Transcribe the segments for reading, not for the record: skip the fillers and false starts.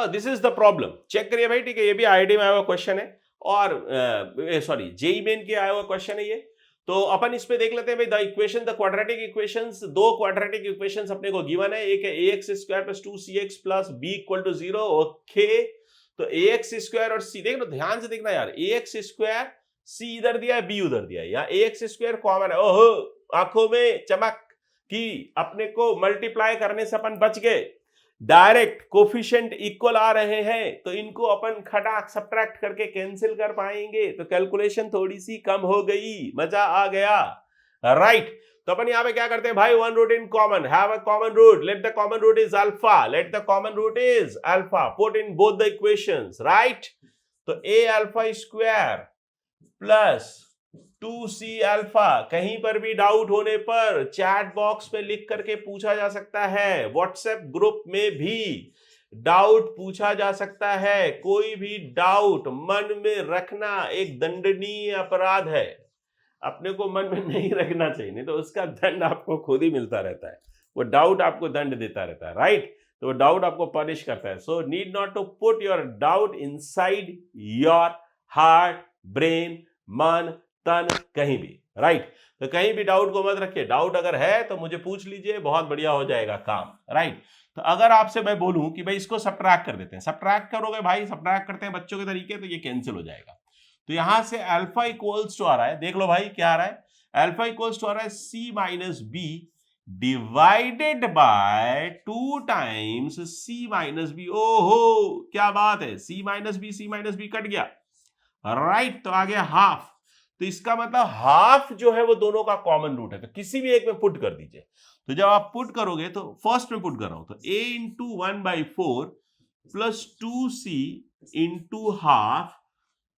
This is the problem. Check करिए भाई, ठीक है, ये भी आईआईटी में आया हुआ क्वेश्चन है और सॉरी जेईई मेन के आया हुआ क्वेश्चन है ये। तो अपन इस पे देख लेते हैं भाई, the equation, the quadratic equations, दो क्वाड्रेटिक इक्वेशंस अपने को गिवन है। एक है ax square plus 2cx plus b equal to 0। Okay, तो ax स्क्वायर और c, देखना ध्यान से देखना यार, ax स्क्वायर, c इधर दिया है, b उधर दिया है, यहाँ ax स्क्वायर कॉमन है। ओहो, आंखों में चमक कि अपने को मल्टीप्लाई करने से अपन बच गए, डायरेक्ट कोफिशिएंट इक्वल आ रहे हैं, तो इनको अपन खटाक सब्ट्रैक्ट करके कैंसिल कर पाएंगे, तो कैलकुलेशन थोड़ी सी कम हो गई, मजा आ गया, राइट। तो अपन यहां पे क्या करते हैं भाई, one root in common, have a common root, let the common root is alpha, let the common root is alpha, put in both the equations, right. तो a alpha square plus 2c alpha, कहीं पर भी doubt होने पर chat box में लिख करके पूछा जा सकता है, व्हाट्सएप ग्रुप में भी डाउट पूछा जा सकता है। कोई भी डाउट मन में रखना एक दंडनीय अपराध है, अपने को मन में नहीं रखना चाहिए, नहीं तो उसका दंड आपको खुद ही मिलता रहता है, वो डाउट आपको दंड देता रहता है, राइट। तो डाउट आपको पनिश करता है। So need not to put your doubt inside your heart, brain, मन, तन, कहीं भी, राइट। तो कहीं भी डाउट को मत रखिए, डाउट अगर है तो मुझे पूछ लीजिए, बहुत बढ़िया हो जाएगा काम, राइट। तो अगर आपसे मैं बोलूं कि भाई इसको सब्ट्रैक्ट कर देते हैं, सब्ट्रैक्ट करोगे भाई, सब्ट्रैक्ट करते हैं बच्चों के तरीके, तो ये कैंसिल हो जाएगा। तो यहां से अल्फा इक्वल्स टू आ रहा है, देख लो भाई क्या आ रहा है, अल्फा इक्वल्स टू आ रहा है c minus B divided by 2 times c minus B. ओहो क्या बात है, c माइनस बी कट गया, राइट। तो आ गया हाफ, तो इसका मतलब हाफ जो है वो दोनों का कॉमन रूट है, तो किसी भी एक में पुट कर दीजिए। तो जब आप पुट करोगे, तो फर्स्ट में पुट कर रहा हूं, तो a into 1/4 plus 2c into half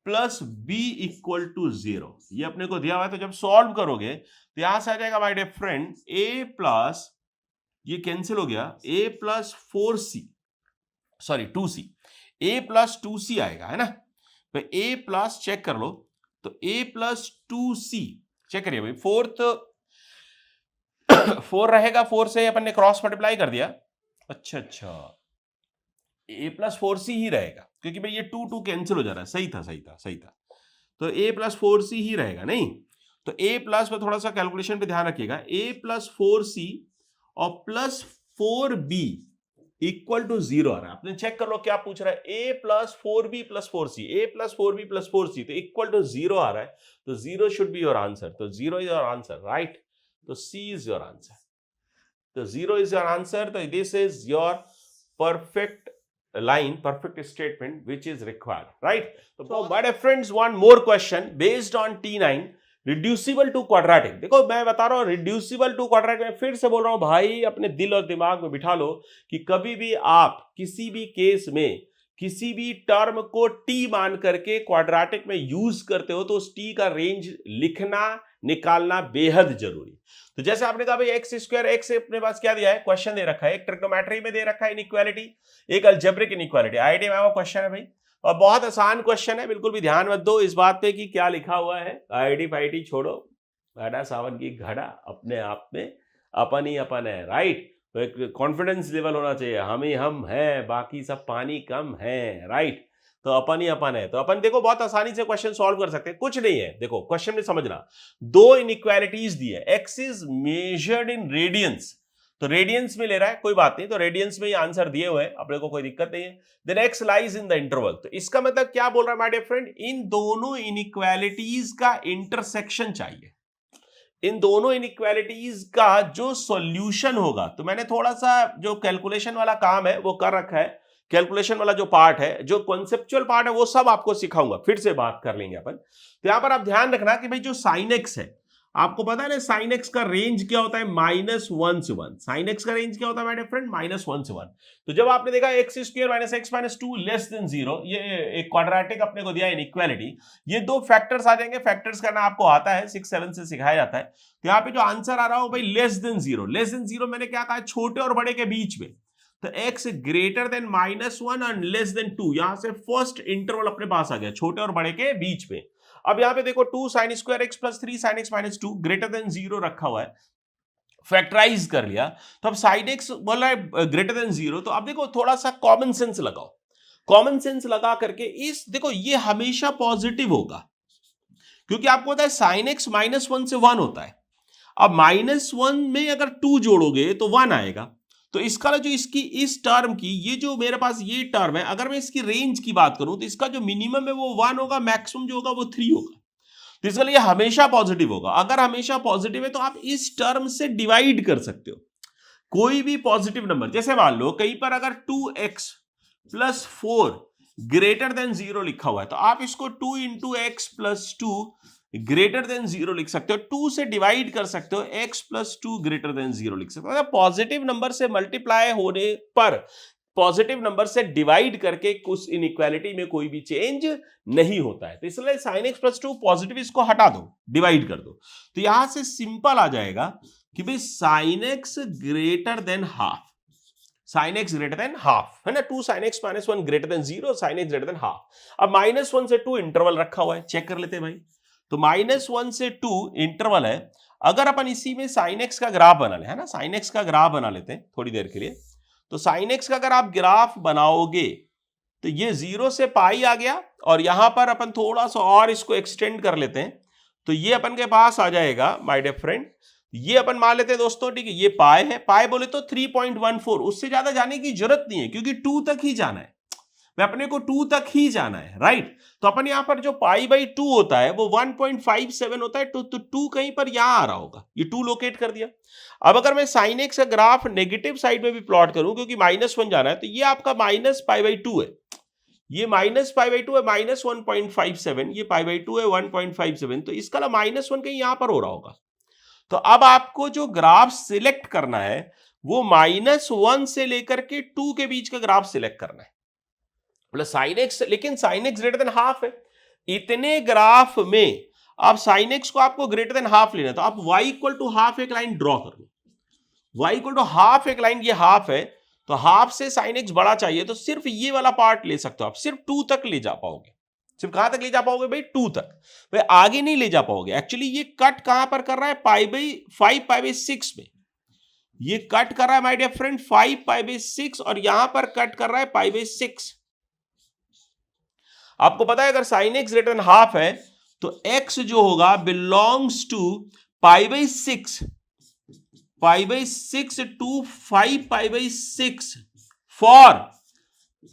plus b equal to 0, ये अपने को दिया हुआ है। तो जब सॉल्व करोगे तो यहां से आ जाएगा my dear friend a plus, ये कैंसिल हो गया, a plus 4c, sorry 2c, a plus 2c आएगा, है ना। तो a प्लस चेक कर लो, तो a प्लस 2c चेक करिए भाई, फोर्थ 4 रहेगा, 4 से अपन ने क्रॉस मल्टीप्लाई कर दिया, अच्छा a प्लस 4c ही रहेगा, क्योंकि भाई ये 2 कैंसिल हो जा रहा है, सही था। तो a प्लस 4c ही रहेगा, नहीं तो a प्लस में थोड़ा सा कैलकुलेशन पे ध्यान रखिएगा, a प्लस 4c और प्लस 4b इक्वल टू 0 आ रहा है। आपने चेक कर लो क्या पूछ रहा है, a plus 4b plus 4c, a plus 4b plus 4c, तो इक्वल टू 0 आ रहा है, तो 0 शुड बी योर आंसर, तो 0 इज योर आंसर, राइट। तो c इज योर आंसर, तो 0 इज योर आंसर, तो this is your perfect line, perfect statement which is required, right? So my dear friends, one more question based on T9, reducible to quadratic। देखो मैं बता रहा हूं reducible to quadratic, मैं फिर से बोल रहा हूं भाई, अपने दिल और दिमाग में बिठा लो कि कभी भी आप किसी भी केस में किसी भी टर्म को t मान करके क्वाड्रेटिक में यूज करते हो, तो उस t का रेंज लिखना निकालना बेहद जरूरी। तो जैसे आपने कहा भाई एक्स स्क्वायर, एक्स अपने पास क्या दिया है, क्वेश्चन दे रखा है, एक ट्रिग्नोमेट्री में दे रखा है इनइक्वालिटी, एक अलजेब्रिक इनइक्वालिटी, आईआईटी में वो क्वेश्चन है भाई, और बहुत आसान क्वेश्चन है, बिल्कुल भी ध्यान मत दो इस बात पे कि क्या लिखा हुआ है, आईआईटी फाईटी छोड़ो, घड़ा सावन की घड़ा, अपने आप में अपन ही अपन है, राइट। तो एक कॉन्फिडेंस लेवल होना चाहिए, हम ही हम हैं, बाकी सब पानी कम है, राइट। तो अपन ही अपन है, तो अपन देखो बहुत आसानी से क्वेश्चन सॉल्व कर सकते हैं, कुछ नहीं है। देखो क्वेश्चन में समझना, दो इनइक्वालिटीज दी है, x is measured in radiance, तो रेडियंस में ले रहा है, कोई बात नहीं, तो रेडियंस में ही आंसर दिए हुए हैं, अपने को कोई दिक्कत नहीं है। Then x lies in the interval, तो इसका मतलब क्या बोल रहा है माय डियर फ्रेंड, इन दोनों इनइक्वालिटीज का इंटरसेक्शन चाहिए, इन दोनों इनइक्वालिटीज का जो सॉल्यूशन होगा। तो मैंने थोड़ा सा जो कैलकुलेशन वाला काम है वो कर रखा है, कैलकुलेशन वाला जो पार्ट है, जो कॉन्सेप्चुअल पार्ट है, वो सब आपको सिखाऊंगा, फिर से बात कर लेंगे अपन। तो यहां पर आप ध्यान रखना कि भाई जो साइन एक्स है, आपको पता है ना साइन एक्स का रेंज क्या होता है, -1 से 1, साइन एक्स का रेंज क्या होता है माय फ्रेंड, -1 से 1। तो जब आपने देखा x square minus x minus 2 less than 0, ये एक क्वाड्रेटिक अपने को दिया इनइक्वालिटी, ये दो फैक्टर्स आ जाएंगे, फैक्टर्स करना आपको आता है, 6-7 से सिखाया जाता है। तो यहाँ पे जो आंसर आ रहा हो भाई लेस देन 0, लेस देन 0 मैंने क्या कहा, छोटे और बड़े के बीच में, तो x greater then -1 and less than 2, यहां से फर्स्ट इंटरवल अपने पास आ गया, छोटे और बड़े के बीच में। अब यहां पे देखो 2 sin square x plus 3 sin x minus 2 greater than 0 रखा हुआ है, फैक्टराइज कर लिया, तो अब साइन x बोल रहा है ग्रेटर देन 0, तो अब देखो थोड़ा सा कॉमन सेंस लगाओ, कॉमन सेंस लगा करके इस देखो ये हमेशा पॉजिटिव होगा, क्योंकि आपको पता है साइन एक्स -1 से 1 होता है। अब -1 में अगर 2 जोड़ोगे तो 1 आएगा। तो इसका जो इसकी इस टर्म की ये जो मेरे पास ये टर्म है, अगर मैं इसकी रेंज की बात करूं तो इसका जो मिनिमम है वो 1 होगा, मैक्सिमम जो होगा वो 3 होगा। तो इसका ये हमेशा पॉजिटिव होगा। अगर हमेशा पॉजिटिव है तो आप इस टर्म से डिवाइड कर सकते हो कोई भी पॉजिटिव नंबर। जैसे मान लो कहीं पर अगर 2x + 4 ग्रेटर देन 0 लिखा हुआ है तो आप इसको 2 × x + 2 ग्रेटर देन 0 लिख सकते हो। 2 से डिवाइड कर सकते हो, x + 2 ग्रेटर देन 0 लिख सकते हो। पॉजिटिव नंबर से मल्टीप्लाई होने पर, पॉजिटिव नंबर से डिवाइड करके कुछ इनइक्वालिटी में कोई भी चेंज नहीं होता है। तो इसलिए sin x + 2 पॉजिटिव, इसको हटा दो, डिवाइड कर दो। तो यहां से सिंपल आ जाएगा कि भाई sin x greater than half, sin x greater than half है ना। 2 sin x - 1 greater than 0, sin x greater than half. अब -1 से 2 इंटरवल रखा हुआ है, चेक कर लेते हैं भाई। तो -1 से 2 इंटरवल है। अगर अपन इसी में sin x का ग्राफ बना ले, है ना, sin x का ग्राफ बना लेते हैं थोड़ी देर के लिए। तो sin x का अगर आप ग्राफ बनाओगे तो ये 0 से पाई आ गया, और यहां पर अपन थोड़ा सा और इसको एक्सटेंड कर लेते हैं तो ये अपन के पास आ जाएगा माय डियर फ्रेंड। ये अपन मान लेते हैं दोस्तों, ठीक है, ये पाई है, पाई बोले तो 3.14, उससे ज्यादा जाने की जरूरत नहीं है क्योंकि 2 तक ही जाना है, अपने को 2 तक ही जाना है, राइट। तो अपन यहां पर जो π/2 होता है वो 1.57 होता है। तो 2 कहीं पर यहां आ रहा होगा, ये 2 लोकेट कर दिया। अब अगर मैं sin x का ग्राफ नेगेटिव साइड में भी प्लॉट करूं क्योंकि -1 जाना है, तो ये आपका -π/2 है, ये -π/2 है, -1.57, ये π/2 है 1.57, तो इसका -1 कहीं यहां पर हो रहा होगा। तो अब आपको जो ग्राफ सिलेक्ट करना है वो -1 से लेकर के 2 के बीच का ग्राफ सिलेक्ट करना है, प्लस sin x, लेकिन sin x greater than half है। इतने ग्राफ में आप sin x को आपको ग्रेटर देन हाफ लेना है, तो आप y = हाफ एक लाइन ड्रॉ कर लो। y = हाफ एक लाइन, ये हाफ है, तो हाफ से sin x बड़ा चाहिए तो सिर्फ ये वाला पार्ट ले सकते हो आप, सिर्फ 2 तक ले जा पाओगे। सिर्फ कहां तक ले जा पाओगे भाई? 2 तक, भाई आगे नहीं ले जा पाओगे। एक्चुअली ये कट कहां पर कर रहा है? π/5 π/6 में ये कट कर रहा है माय डियर फ्रेंड, 5 π/6, और यहां पर कट कर रहा है π/6। आपको पता है अगर sin x greater than half है तो x जो होगा belongs to π/6 to 5 π/6 for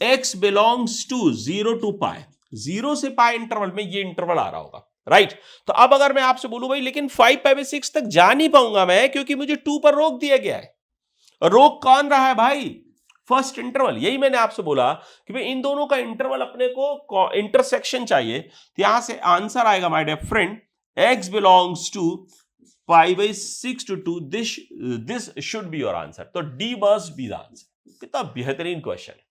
x belongs to 0 to π, 0 से π इंटरवल में ये इंटरवल आ रहा होगा, राइट। तो अब अगर मैं आपसे बोलूं भाई लेकिन 5 π/6 तक जा नहीं पाऊंगा मैं क्योंकि मुझे 2 पर रोक दिया गया है। रोक कौन रहा है भाई? First interval. यही मैंने आपसे बोला कि भाई इन दोनों का इंटरवल अपने को इंटरसेक्शन चाहिए। तो यहां से आंसर आएगा my dear friend, x belongs to π/6 to 2, this should be your answer. तो D must be the answer. कितना बेहतरीन क्वेश्चन है।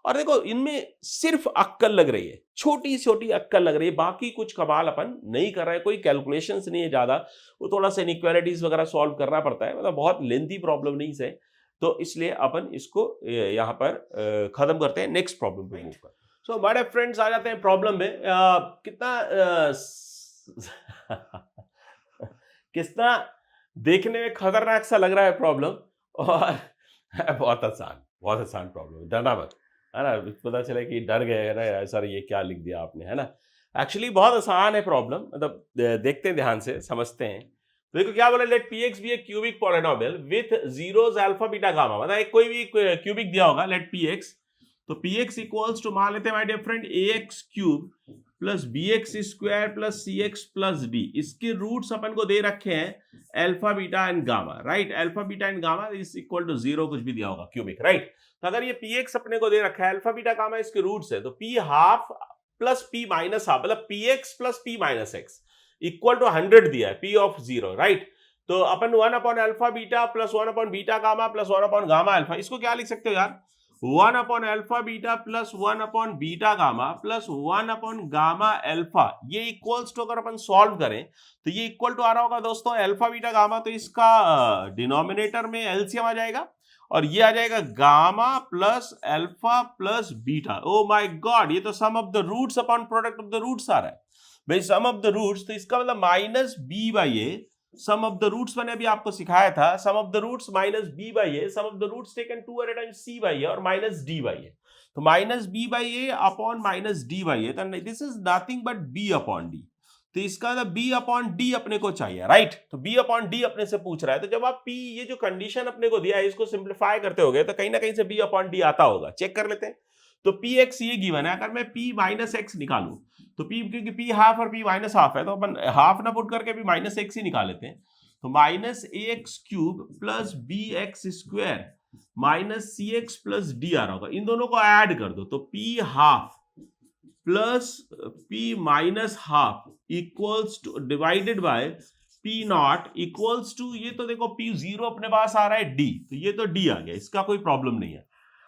और देखो इनमें सिर्फ अक्कल लग रही है, छोटी छोटी अक्कल लग रही है, बाकी कुछ कमाल अपन नहीं कर रहे, कोई कैलकुलेशंस नहीं है ज्यादा, वो थोड़ा सा इनइक्वालिटीज वगैरह सॉल्व करना पड़ता है, मतलब बहुत लेंथी प्रॉब्लम नहीं है, तो इसलिए अपन इसको यहां पर खत्म करते हैं, नेक्स्ट प्रॉब्लम पे मूव कर। सो हमारे फ्रेंड्स आ जाते हैं प्रॉब्लम में। कितना देखने में खतरनाक सा लग रहा है प्रॉब्लम, और बहुत आसान प्रॉब्लम है, डरना मत, है ना। पता चले कि डर गए है ना सर ये क्या लिख दिया आपने, है ना। एक्चुअली बहुत आसान है प्रॉब्लम, मतलब देखते हैं ध्यान से, समझते हैं। तो देखो क्या बोला, let px b a cubic polynomial with zeros alpha beta gamma, मतलब एक कोई भी क्यूबिक दिया होगा, लेट px, तो px इक्वल्स टू मान लेते हैं my dear friend ax cube plus bx square plus cx plus d। इसके रूट्स अपन को दे रखे हैं alpha beta and gamma, right. Alpha beta and gamma is equal to 0 कुछ भी दिया होगा क्यूबिक, राइट। तो अगर ये px अपने को दे रखा है, अल्फा बीटा गामा इसके रूट्स है, तो p half plus p minus half, मतलब px plus p minus x equal to 100 दिया है, p ऑफ 0, राइट। तो अपन 1 alpha beta plus 1 beta gamma plus 1 gamma alpha, इसको क्या लिख सकते हो यार? 1 alpha beta plus 1 beta gamma plus 1 gamma alpha, ये इक्वल्स टू अगर अपन सॉल्व करें तो ये इक्वल टू आ रहा होगा दोस्तों अल्फा बीटा गामा, तो इसका डिनोमिनेटर में एलसीएम आ जाएगा और ये आ जाएगा gamma plus alpha plus beta. Oh my god, ये तो sum of the roots upon product of the roots आ रहा है भाई, सम ऑफ द रूट्स, तो इसका मतलब -b/a some of the roots मैंने अभी आपको सिखाया था, sum of the roots minus B by A, sum of the roots taken 2 at a time C by A और माइनस डी बाई ए। तो minus B by A upon minus D by A, तो this is nothing but B upon D. तो इसका मतलब B upon D अपने को चाहिए, right. तो बी अपॉन डी अपने से पूछ रहा है, तो जब आप पी ये जो कंडीशन अपने को दिया है इसको सिंप्लीफाई करते होगे तो कहीं ना कहीं से बी अपॉन डी आता होगा, चेक कर लेते हैं। तो पी एक्स ये गिवन है, अगर मैं पी माइनस एक्स निकालूं तो पी, क्योंकि पी हाफ और पी माइनस हाफ है तो अपन हाफ ना पुट करके भी माइनस एक्स ही निकाल लेते हैं। तो minus A X cube plus B X square minus C X plus D आ रहा होगा, इन दोनों को ऐड कर दो तो P half plus P minus half equals to divided by P not equals to, ये तो देखो पी जीरो अपने पास आ रहा है डी, तो ये तो डी आ गया, इसका कोई प्रॉब्लम नहीं है।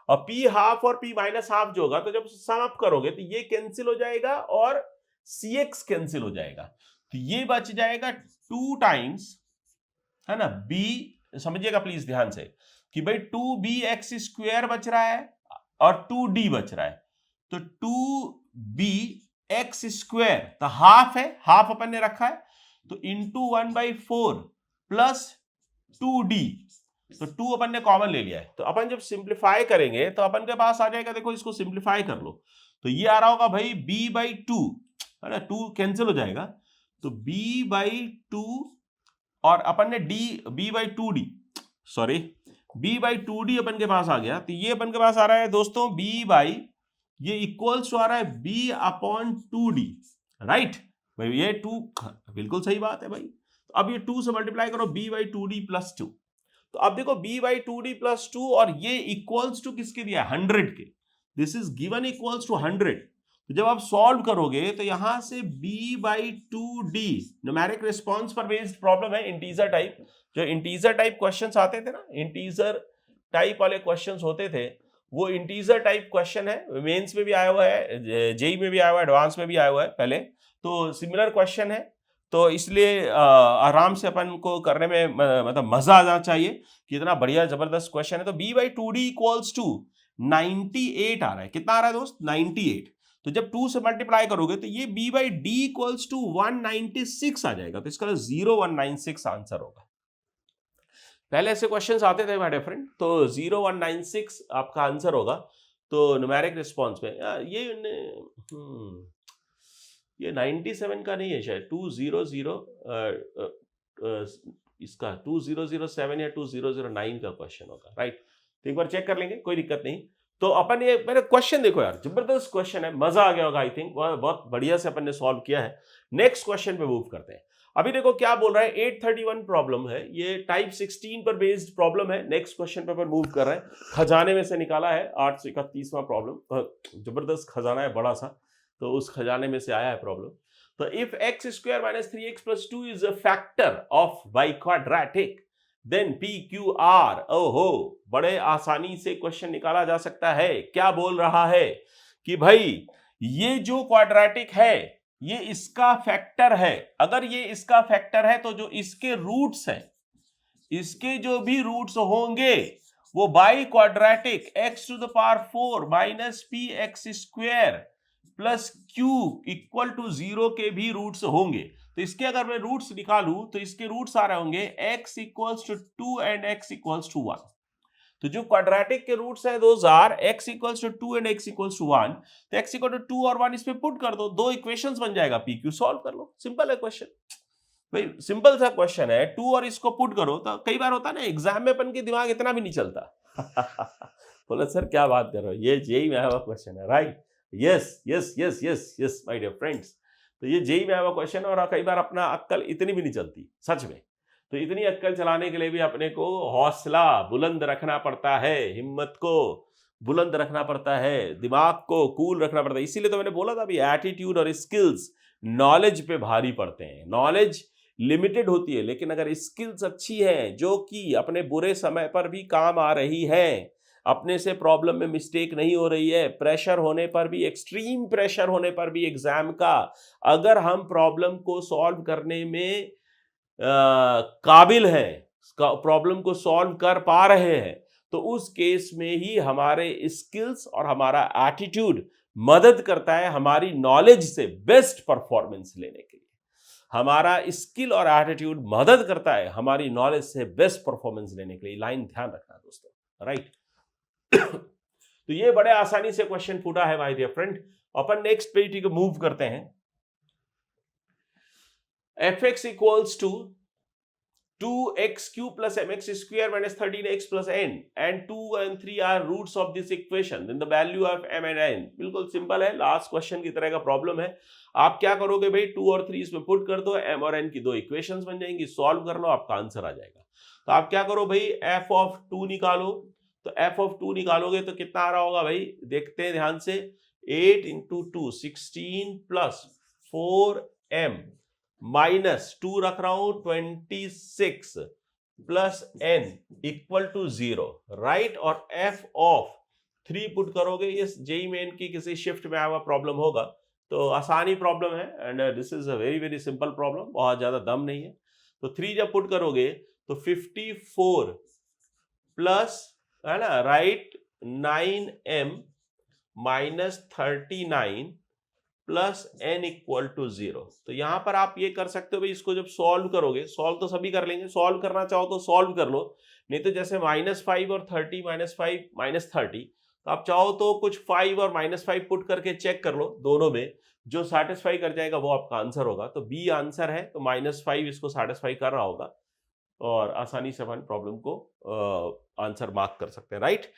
और पी हाफ और पी माइनस हाफ जो होगा तो जब सम अप करोगे तो ये कैंसिल हो जाएगा और सी एक्स कैंसिल हो जाएगा, तो ये बच जाएगा 2 टाइम्स, है ना, बी, समझिएगा प्लीज ध्यान से कि भाई 2bx स्क्वायर बच रहा है और 2d बच रहा है, तो 2bx स्क्वायर तो हाफ है, हाफ अपन ने रखा है, तो इंटू 1/4 प्लस 2d, तो 2 अपन ने कॉमन ले लिया है। तो अपन जब सिंप्लीफाई करेंगे तो अपन के पास आ जाएगा, देखो इसको सिंप्लीफाई कर लो तो ये आ रहा होगा भाई b/2, है ना, 2 कैंसिल हो जाएगा, तो b/2 और अपन ने b/2d, सॉरी b/2d अपन के पास आ गया, तो ये अपन के पास आ रहा है दोस्तों ये इक्वल्स टू आ रहा है b/2d, राइट भाई, ये 2 बिल्कुल सही बात है भाई। तो अब ये 2 से मल्टीप्लाई करो b/2d प्लस 2, तो अब देखो b/2d प्लस 2 और ये इक्वल्स टू किसके दिया है, 100 के, this is given equals to 100। तो जब आप सॉल्व करोगे तो यहां से b/2d न्यूमेरिक रिस्पांस पर बेस्ड प्रॉब्लम है, इंटीजर टाइप, जो इंटीजर टाइप क्वेश्चंस आते थे ना, इंटीजर टाइप वाले क्वेश्चंस होते थे, वो इंटीजर टाइप क्वेश्चन है, मेंस में भी आया हुआ है, जेई में भी आया हुआ है, एडवांस में भी आया हुआ है पहले, तो सिमिलर क्वेश्चन है, तो इसलिए आराम से अपन को करने में मतलब मजा आ जाना चाहिए कि इतना बढ़िया जबरदस्त क्वेश्चन है। तो b/2d इक्वल्स टू 98 आ रहा है, कितना आ रहा है दोस्त, 98। तो जब 2 से मल्टीप्लाई करोगे तो ये b/d इक्वल्स टू 196 आ जाएगा, तो इसका 0196 आंसर होगा। पहले ऐसे क्वेश्चंस आते थे माय डियर फ्रेंड, तो 0196 आपका आंसर होगा। तो न्यूमेरिक रिस्पांस में ये 97 का नहीं है शायद, 200 इसका 2007 या 2009 का क्वेश्चन होगा, राइट। तो एक बार चेक कर लेंगे, कोई दिक्कत नहीं। तो अपन ये मेरे क्वेश्चन देखो यार, जबरदस्त क्वेश्चन है, मजा आ गया होगा आई थिंक, बहुत बढ़िया से अपन ने सॉल्व किया है। नेक्स्ट क्वेश्चन पे मूव करते हैं। अभी देखो क्या बोल रहा है, 831 प्रॉब्लम है, ये टाइप 16 पर बेस्ड प्रॉब्लम है। नेक्स्ट क्वेश्चन पे अपन मूव कर रहे हैं, खजाने में से निकाला है 831वां प्रॉब्लम, जबरदस्त खजाना है बड़ा सा, तो उस खजाने में से आया है प्रॉब्लम। तो if x square minus 3x plus 2 is a factor of y quadratic then PQR, ओहो, बड़े आसानी से क्वेश्चन निकाला जा सकता है। क्या बोल रहा है कि भाई ये जो क्वाड्रेटिक है ये इसका फैक्टर है, अगर ये इसका फैक्टर है तो जो इसके रूट्स हैं, इसके जो भी रूट्स होंगे वो by quadratic x to the power 4 minus px square plus q equal to 0 के भी रूट्स होंगे। तो इसके अगर मैं रूट्स निकालूं तो इसके रूट्स आ रहे होंगे x equals to 2 and x equals to 1। तो जो क्वाड्रेटिक के रूट्स है those are x equals to 2 and x equals to 1। तो x इक्वल टू 2 और 1 इसमें पुट कर दो, दो इक्वेशंस बन जाएगा, PQ सॉल्व कर लो, सिंपल है क्वेश्चन भाई, सिंपल सा क्वेश्चन है। 2 और इसको पुट करो, तो कई बार होता है ना एग्जाम में अपन के दिमाग इतना भी नहीं चलता बोला सर क्या बात कर रहे हो, ये जेई में आया हुआ क्वेश्चन है, right, yes yes yes yes yes my dear friends. तो ये जेई में आया हुआ क्वेश्चन है और कई बार अपना अक्ल इतनी भी नहीं चलती सच में, तो इतनी अक्ल चलाने के लिए भी अपने को हौसला बुलंद रखना पड़ता है, हिम्मत को बुलंद रखना पड़ता है, दिमाग को कूल रखना पड़ता है। इसीलिए तो मैंने बोला था अभी, एटीट्यूड और स्किल्स नॉलेज पे भारी पड़ते हैं। नॉलेज लिमिटेड होती है लेकिन अगर स्किल्स अच्छी है जो कि अपने बुरे समय पर भी काम आ रही है, अपने से प्रॉब्लम में मिस्टेक नहीं हो रही है, प्रेशर होने पर भी, एक्सट्रीम प्रेशर होने पर भी एग्जाम का, अगर हम प्रॉब्लम को सॉल्व करने में काबिल हैं, प्रॉब्लम को सॉल्व कर पा रहे हैं, तो उस केस में ही हमारे स्किल्स और हमारा एटीट्यूड मदद करता है हमारी नॉलेज से बेस्ट परफॉर्मेंस लेने के लिए। हमारा स्किल और एटीट्यूड मदद करता है हमारी नॉलेज से बेस्ट परफॉर्मेंस लेने के लिए। लाइन ध्यान रखना दोस्तों, राइट। तो ये बड़े आसानी से क्वेश्चन फूटा है माय डियर फ्रेंड। अपन नेक्स्ट पेज को मूव करते हैं। fx equals to 2x cube plus mx square minus 13x plus n and 2 and 3 are roots of this equation, then the value of m and n। बिल्कुल simple है, last question की तरह का problem है। आप क्या करोगे भाई, 2 और 3 इसमें पुट कर दो, m और n की दो इक्वेशंस बन जाएंगी, सॉल्व कर लो, आपका आंसर आ जाएगा। तो आप क्या करो भाई, f ऑफ 2 निकालो। तो f ऑफ 2 निकालोगे तो कितना आ रहा होगा भाई, देखते हैं ध्यान से। 8 इंटू 2 16 प्लस 4m माइनस 2 रख रहा हूं 26 plus n equal to 0, right. और f ऑफ 3 पुट करोगे, ये जेई मेन की किसी शिफ्ट में आया हुआ प्रॉब्लम होगा, तो आसानी प्रॉब्लम है and this is a very very simple problem, बहुत ज्यादा दम नहीं है। तो 3 जब पुट करोगे तो 54 प्लस, है ना, right, 9m minus 39 plus n equal to 0। तो यहां पर आप ये कर सकते हो भाई, इसको जब सॉल्व करोगे, सॉल्व तो सभी कर लेंगे, सॉल्व करना चाहो तो सॉल्व कर लो, नहीं तो जैसे -5 और 30 -5 -30, तो आप चाहो तो कुछ 5 और -5 पुट करके चेक कर लो, दोनों में जो सेटिस्फाई कर जाएगा वो आपका आंसर होगा। तो बी आंसर है, तो -5 इसको सेटिस्फाई कर रहा होगा और आसानी से अपन प्रॉब्लम को आंसर मार्क कर सकते हैं, राइट।